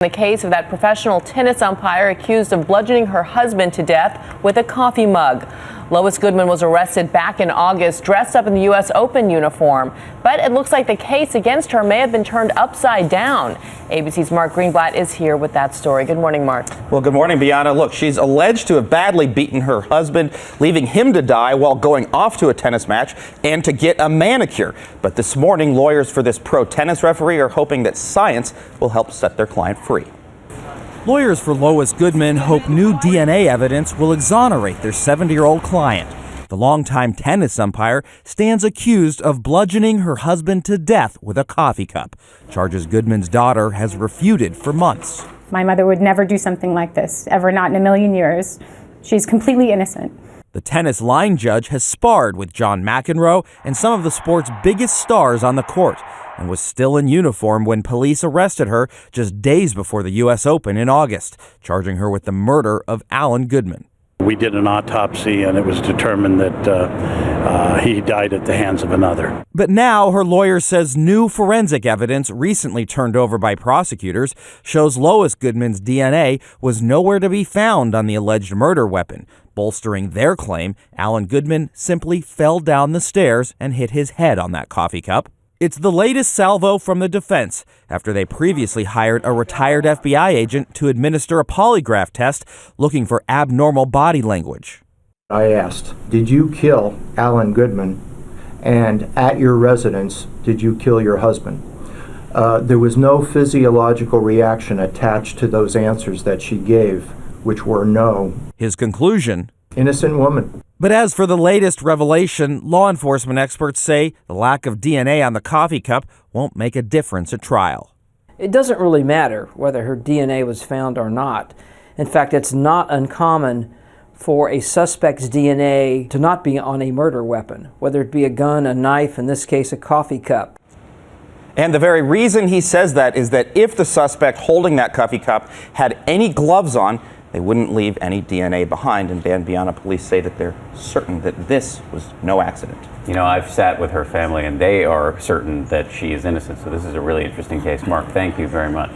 The case of that professional tennis umpire accused of bludgeoning her husband to death with a coffee mug. Lois Goodman was arrested back in August, dressed up in the U.S. Open uniform. But it looks like the case against her may have been turned upside down. ABC's Mark Greenblatt is here with that story. Good morning, Mark. Well, good morning, Bianna. Look, she's alleged to have badly beaten her husband, leaving him to die while going off to a tennis match and to get a manicure. But this morning, lawyers for this pro tennis referee are hoping that science will help set their client free. Lawyers for Lois Goodman hope new DNA evidence will exonerate their 70-year-old client. The longtime tennis umpire stands accused of bludgeoning her husband to death with a coffee cup, charges Goodman's daughter has refuted for months. My mother would never do something like this, ever, not in a million years. She's completely innocent. The tennis line judge has sparred with John McEnroe and some of the sport's biggest stars on the court, and was still in uniform when police arrested her just days before the U.S. Open in August, charging her with the murder of Alan Goodman. We did an autopsy and it was determined that he died at the hands of another. But now her lawyer says new forensic evidence recently turned over by prosecutors shows Lois Goodman's DNA was nowhere to be found on the alleged murder weapon, bolstering their claim Alan Goodman simply fell down the stairs and hit his head on that coffee cup. It's the latest salvo from the defense after they previously hired a retired FBI agent to administer a polygraph test looking for abnormal body language. I asked, did you kill Alan Goodman? And at your residence, did you kill your husband? There was no physiological reaction attached to those answers that she gave, which were no. His conclusion: innocent woman. But as for the latest revelation, law enforcement experts say the lack of DNA on the coffee cup won't make a difference at trial. It doesn't really matter whether her DNA was found or not. In fact, it's not uncommon for a suspect's DNA to not be on a murder weapon, whether it be a gun, a knife, in this case, a coffee cup. And the very reason he says that is that if the suspect holding that coffee cup had any gloves on, they wouldn't leave any DNA behind. And Dan, Bianna, police say that they're certain that this was no accident. You know, I've sat with her family and they are certain that she is innocent. So this is a really interesting case. Mark, thank you very much.